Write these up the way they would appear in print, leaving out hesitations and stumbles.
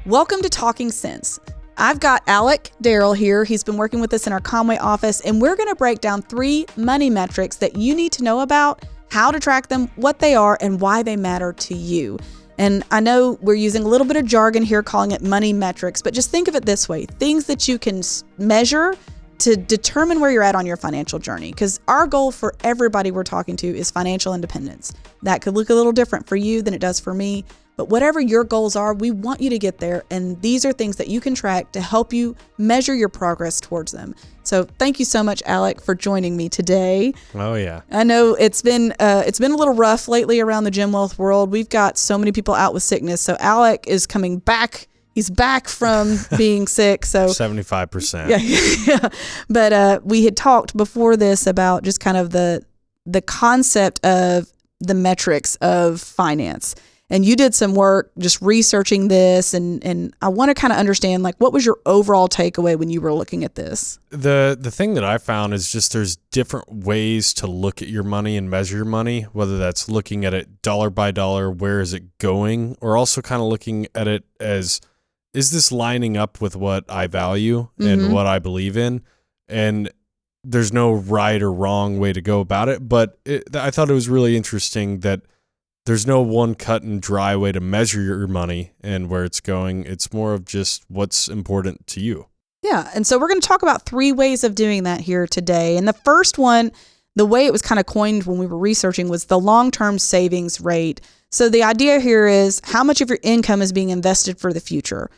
Welcome to Talking Sense. I've got Alec Darrell here. He's been working with us in our Conway office, and we're going to break down 3 money metrics that you need to know about, how to track them, what they are, and why they matter to you. And I know we're using a little bit of jargon here calling it money metrics, but just think of it this way, things that you can measure to determine where you're at on your financial journey. Because our goal for everybody we're talking to is financial independence. That could look a little different for you than it does for me. But whatever your goals are, we want you to get there. And these are things that you can track to help you measure your progress towards them. So thank you so much, Alec, for joining me today. Oh, yeah. I know it's been a little rough lately around the Gem Wealth world. We've got so many people out with sickness. So Alec is coming back. He's back from being sick. So 75%. Yeah. But we had talked before this about just kind of the concept of the metrics of finance. And you did some work just researching this, and I want to kind of understand, like, what was your overall takeaway when you were looking at this? The thing that I found is just there's different ways to look at your money and measure your money, whether that's looking at it dollar by dollar, where is it going, or also kind of looking at it as, is this lining up with what I value and what I believe in? And there's no right or wrong way to go about it, but I thought it was really interesting that there's no one cut and dry way to measure your money and where it's going. It's more of just what's important to you. Yeah. And so we're going to talk about 3 ways of doing that here today. And the first one, the way it was kind of coined when we were researching, was the long-term savings rate. So the idea here is how much of your income is being invested for the future.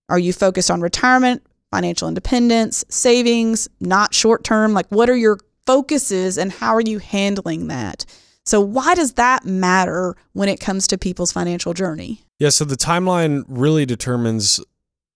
Are you focused on retirement, financial independence, savings, not short-term? Like, what are your focuses and how are you handling that? So why does that matter when it comes to people's financial journey? Yeah, so the timeline really determines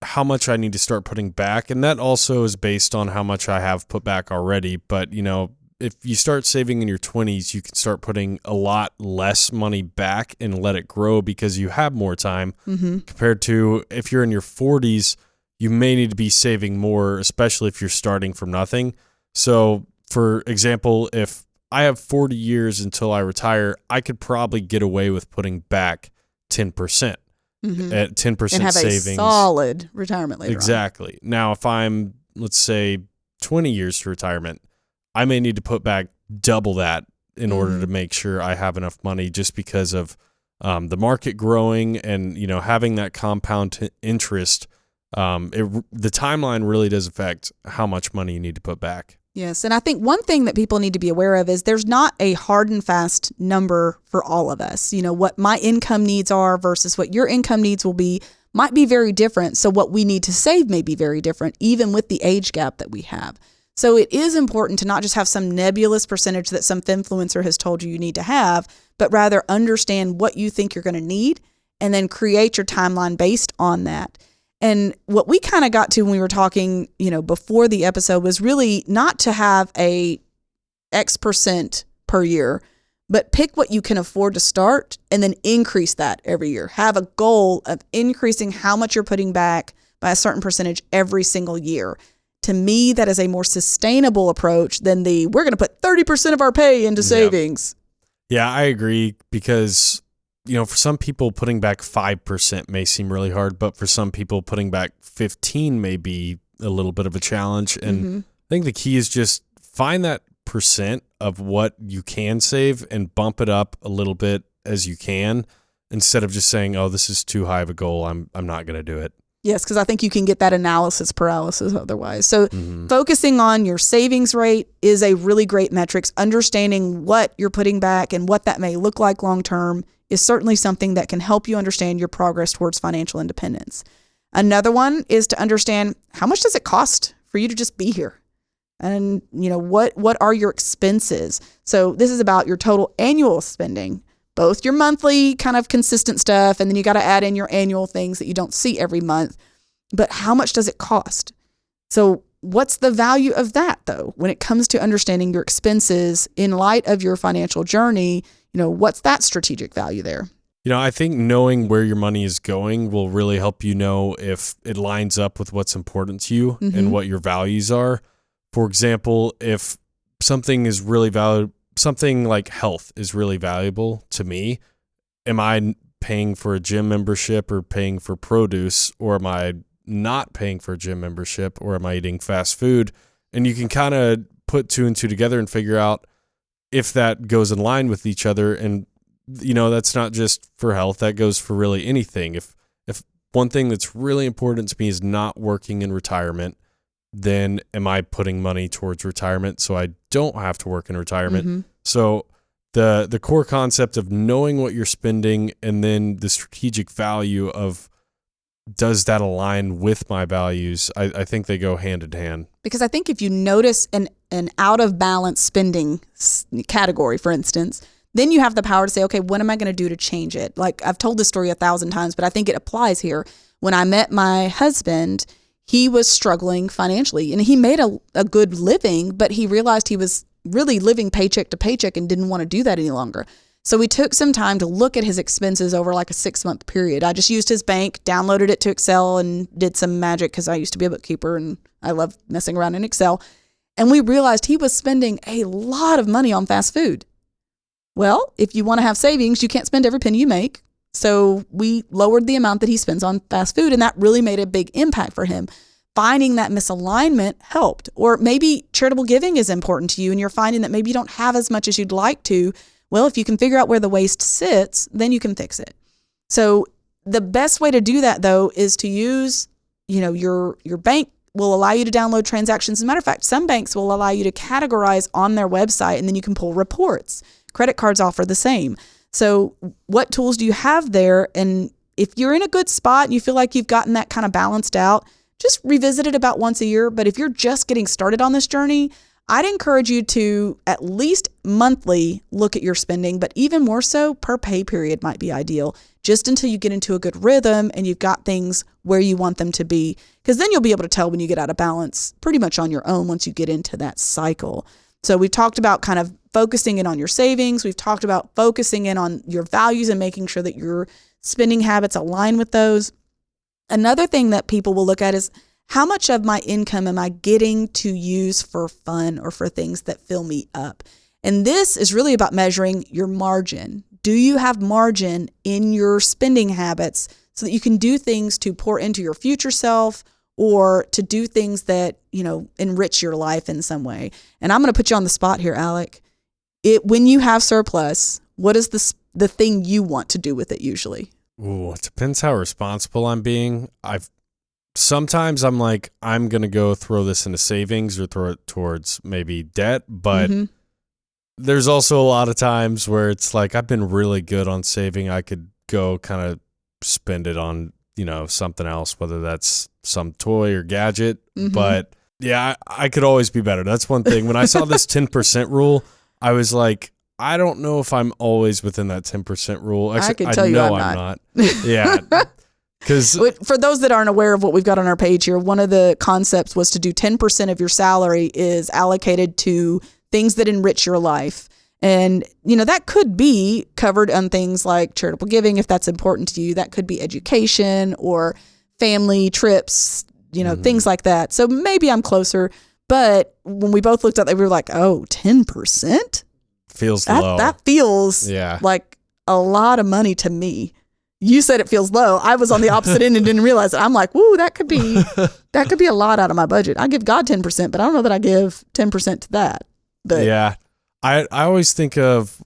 how much I need to start putting back. And that also is based on how much I have put back already. But, you know, if you start saving in your 20s, you can start putting a lot less money back and let it grow because you have more time compared to if you're in your 40s, you may need to be saving more, especially if you're starting from nothing. So, for example, if I have 40 years until I retire, I could probably get away with putting back 10%. At 10% and have savings. A solid retirement later Exactly. Now, if I'm, let's say, 20 years to retirement, I may need to put back double that in order to make sure I have enough money just because of the market growing and, you know, having that compound interest. The timeline really does affect how much money you need to put back. Yes. And I think one thing that people need to be aware of is there's not a hard and fast number for all of us. You know, what my income needs are versus what your income needs will be might be very different. So what we need to save may be very different, even with the age gap that we have. So it is important to not just have some nebulous percentage that some influencer has told you need to have, but rather understand what you think you're going to need and then create your timeline based on that. And what we kind of got to when we were talking, you know, before the episode was really not to have a X% per year, but pick what you can afford to start and then increase that every year. Have a goal of increasing how much you're putting back by a certain percentage every single year. To me, that is a more sustainable approach than we're going to put 30% of our pay into savings. Yeah, I agree because, you know, for some people, putting back 5% may seem really hard, but for some people, putting back 15 may be a little bit of a challenge. And I think the key is just find that percent of what you can save and bump it up a little bit as you can, instead of just saying, "Oh, this is too high of a goal. I'm not going to do it." Yes, because I think you can get that analysis paralysis otherwise. So focusing on your savings rate is a really great metric. Understanding what you're putting back and what that may look like long term is certainly something that can help you understand your progress towards financial independence. Another one is to understand how much does it cost for you to just be here? And, you know, what are your expenses? So this is about your total annual spending, both your monthly kind of consistent stuff, and then you got to add in your annual things that you don't see every month. But how much does it cost? So what's the value of that, though, when it comes to understanding your expenses in light of your financial journey? You know, what's that strategic value there? You know, I think knowing where your money is going will really help you know if it lines up with what's important to you and what your values are. For example, if something is really valuable, something like health is really valuable to me, am I paying for a gym membership or paying for produce, or am I not paying for a gym membership, or am I eating fast food? And you can kind of put two and two together and figure out if that goes in line with each other. And, that's not just for health, that goes for really anything. If one thing that's really important to me is not working in retirement, then am I putting money towards retirement so I don't have to work in retirement? Mm-hmm. So the core concept of knowing what you're spending, and then the strategic value of, does that align with my values? I think they go hand in hand. Because I think if you notice an out of balance spending category, for instance, then you have the power to say, okay, what am I going to do to change it? Like, I've told this story 1,000 times, but I think it applies here. When I met my husband, he was struggling financially, and he made a good living, but he realized he was really living paycheck to paycheck and didn't want to do that any longer. So we took some time to look at his expenses over like a 6-month period. I just used his bank, downloaded it to Excel, and did some magic because I used to be a bookkeeper and I love messing around in Excel. And we realized he was spending a lot of money on fast food. Well, if you want to have savings, you can't spend every penny you make. So we lowered the amount that he spends on fast food, and that really made a big impact for him. Finding that misalignment helped. Or maybe charitable giving is important to you, and you're finding that maybe you don't have as much as you'd like to. Well, if you can figure out where the waste sits, then you can fix it. So the best way to do that, though, is to use, your bank will allow you to download transactions. As a matter of fact, some banks will allow you to categorize on their website, and then you can pull reports. Credit cards offer the same. So what tools do you have there? And if you're in a good spot and you feel like you've gotten that kind of balanced out, just revisit it about once a year. But if you're just getting started on this journey, I'd encourage you to at least monthly look at your spending, but even more so, per pay period might be ideal, just until you get into a good rhythm and you've got things where you want them to be. Because then you'll be able to tell when you get out of balance pretty much on your own once you get into that cycle. So we've talked about kind of focusing in on your savings. We've talked about focusing in on your values and making sure that your spending habits align with those. Another thing that people will look at is, how much of my income am I getting to use for fun or for things that fill me up? And this is really about measuring your margin. Do you have margin in your spending habits so that you can do things to pour into your future self, or to do things that, enrich your life in some way? And I'm going to put you on the spot here, Alec. When you have surplus, what is the thing you want to do with it usually? Ooh, it depends how responsible I'm being. Sometimes I'm like, I'm going to go throw this into savings or throw it towards maybe debt. But there's also a lot of times where it's like, I've been really good on saving. I could go kind of spend it on, something else, whether that's some toy or gadget. But yeah, I could always be better. That's one thing. When I saw this 10% rule, I was like, I don't know if I'm always within that 10% rule. Actually, I can tell you I'm not. Yeah. Because for those that aren't aware of what we've got on our page here, one of the concepts was to do 10% of your salary is allocated to things that enrich your life. And, that could be covered on things like charitable giving, if that's important to you. That could be education or family trips, things like that. So maybe I'm closer. But when we both looked at that, we were like, oh, 10%? Feels low. That feels like a lot of money to me. You said it feels low. I was on the opposite end and didn't realize it. I'm like, woo, that could be a lot out of my budget. I give God 10%, but I don't know that I give 10% to that. But yeah, I always think of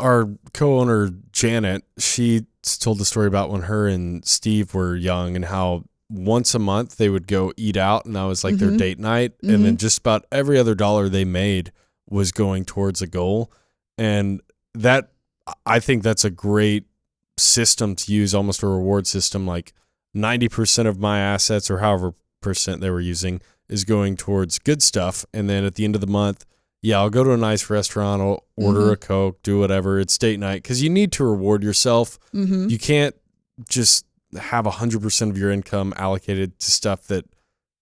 our co-owner, Janet. She told the story about when her and Steve were young and how once a month they would go eat out, and that was like their date night. And then just about every other dollar they made was going towards a goal. And that, I think that's a great system to use, almost a reward system. Like 90% of my assets, or however percent they were using, is going towards good stuff. And then at the end of the month, I'll go to a nice restaurant, I'll order a Coke, do whatever. It's date night, because you need to reward yourself. You can't just have 100% of your income allocated to stuff that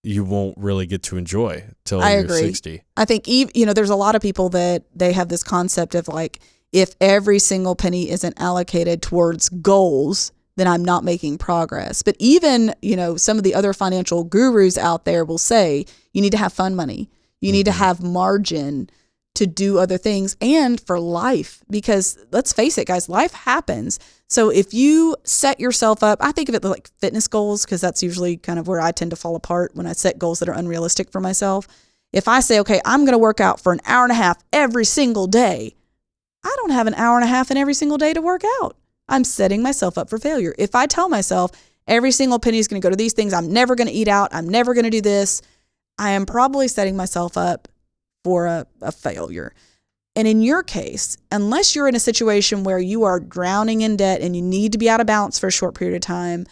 you won't really get to enjoy till you're 60. I think, there's a lot of people that they have this concept of like, if every single penny isn't allocated towards goals, then I'm not making progress. But even, some of the other financial gurus out there will say you need to have fun money. You need to have margin to do other things and for life. Because let's face it, guys, life happens. So if you set yourself up, I think of it like fitness goals, because that's usually kind of where I tend to fall apart when I set goals that are unrealistic for myself. If I say, okay, I'm going to work out for an hour and a half every single day, I don't have an hour and a half in every single day to work out. I'm setting myself up for failure. If I tell myself every single penny is going to go to these things, I'm never going to eat out, I'm never going to do this, I am probably setting myself up for a failure. And in your case, unless you're in a situation where you are drowning in debt and you need to be out of balance for a short period of time,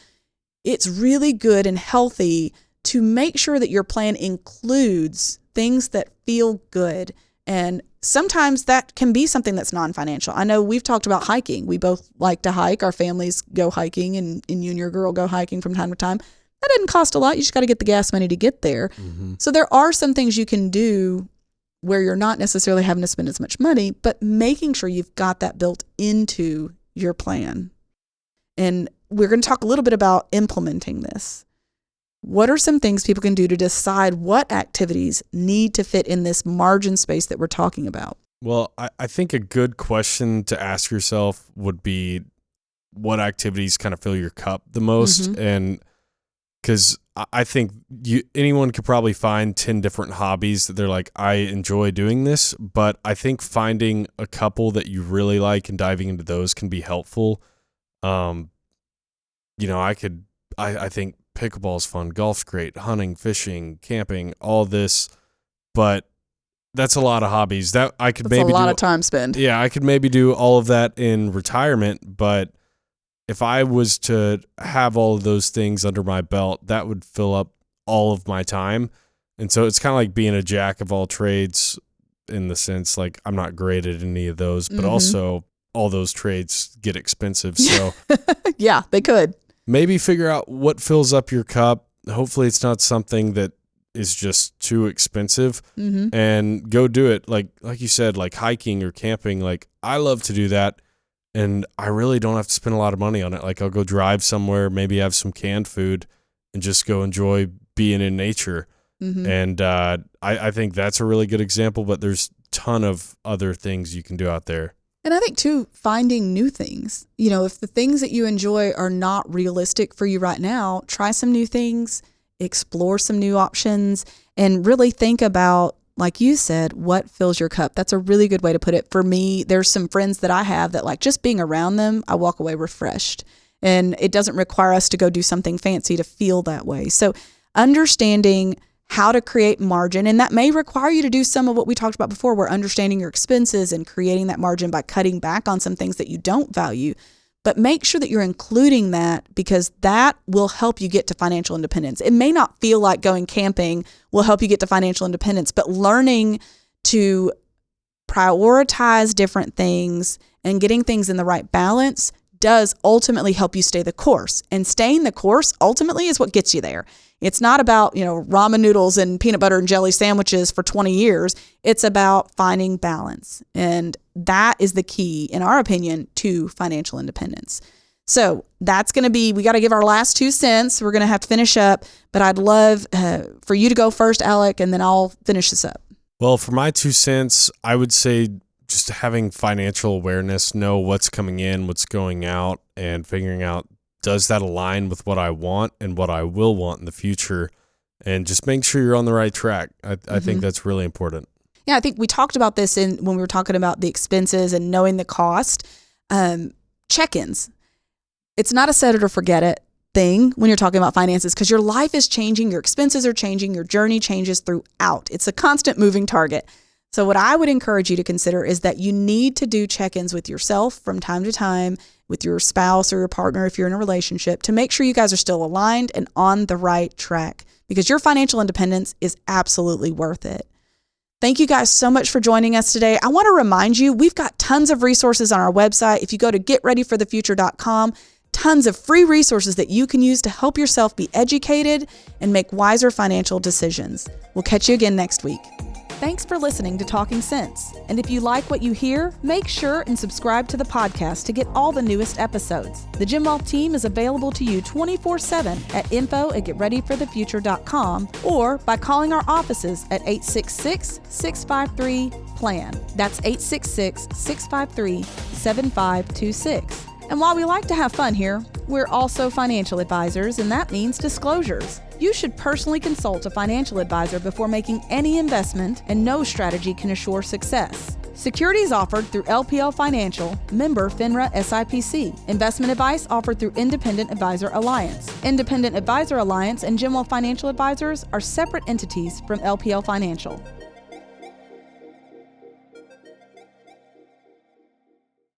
it's really good and healthy to make sure that your plan includes things that feel good. And sometimes that can be something that's non-financial. I know we've talked about hiking. We both like to hike. Our families go hiking, and you and your girl go hiking from time to time. That doesn't cost a lot. You just got to get the gas money to get there. Mm-hmm. So there are some things you can do where you're not necessarily having to spend as much money, but making sure you've got that built into your plan. And we're going to talk a little bit about implementing this. What are some things people can do to decide what activities need to fit in this margin space that we're talking about? Well, I think a good question to ask yourself would be what activities kind of fill your cup the most. Mm-hmm. And because I think anyone could probably find 10 different hobbies that they're like, I enjoy doing this, but I think finding a couple that you really like and diving into those can be helpful. I think pickleball is fun, golf's great, hunting, fishing, camping, all this, but that's a lot of hobbies that I could maybe do. A lot of time spent. Yeah, I could maybe do all of that in retirement, but if I was to have all of those things under my belt, that would fill up all of my time. And so it's kind of like being a jack of all trades in the sense, like, I'm not great at any of those, but also all those trades get expensive. So yeah, they could. Maybe figure out what fills up your cup. Hopefully it's not something that is just too expensive, and go do it. Like you said, like hiking or camping, like I love to do that. And I really don't have to spend a lot of money on it. Like I'll go drive somewhere, maybe have some canned food and just go enjoy being in nature. Mm-hmm. And I think that's a really good example, but there's a ton of other things you can do out there. And I think too, finding new things, if the things that you enjoy are not realistic for you right now, try some new things, explore some new options, and really think about, like you said, what fills your cup. That's a really good way to put it. For me, there's some friends that I have that, like, just being around them, I walk away refreshed. And it doesn't require us to go do something fancy to feel that way. So understanding how to create margin, and that may require you to do some of what we talked about before, where understanding your expenses and creating that margin by cutting back on some things that you don't value. But make sure that you're including that, because that will help you get to financial independence. It may not feel like going camping will help you get to financial independence, but learning to prioritize different things and getting things in the right balance does ultimately help you stay the course. And staying the course ultimately is what gets you there. It's not about, ramen noodles and peanut butter and jelly sandwiches for 20 years. It's about finding balance. And that is the key, in our opinion, to financial independence. So that's going to be, we got to give our last 2 cents. We're going to have to finish up, but I'd love for you to go first, Alec, and then I'll finish this up. Well, for my 2 cents, I would say just having financial awareness, know what's coming in, what's going out, and figuring out, does that align with what I want and what I will want in the future? And just make sure you're on the right track. I think that's really important. Yeah, I think we talked about this when we were talking about the expenses and knowing the cost. Check-ins. It's not a set it or forget it thing when you're talking about finances, because your life is changing, your expenses are changing, your journey changes throughout. It's a constant moving target. So what I would encourage you to consider is that you need to do check-ins with yourself from time to time, with your spouse or your partner if you're in a relationship, to make sure you guys are still aligned and on the right track, because your financial independence is absolutely worth it. Thank you guys so much for joining us today. I want to remind you, we've got tons of resources on our website. If you go to getreadyforthefuture.com, tons of free resources that you can use to help yourself be educated and make wiser financial decisions. We'll catch you again next week. Thanks for listening to Talking Sense. And if you like what you hear, make sure and subscribe to the podcast to get all the newest episodes. The Jim Wealth team is available to you 24/7 at info@getreadyforthefuture.com or by calling our offices at 866-653-PLAN. PLAN. That's 866-653-7526. And while we like to have fun here, we're also financial advisors, and that means disclosures. You should personally consult a financial advisor before making any investment, and no strategy can assure success. Securities offered through LPL Financial, member FINRA SIPC. Investment advice offered through Independent Advisor Alliance. Independent Advisor Alliance and Gemwell Financial Advisors are separate entities from LPL Financial.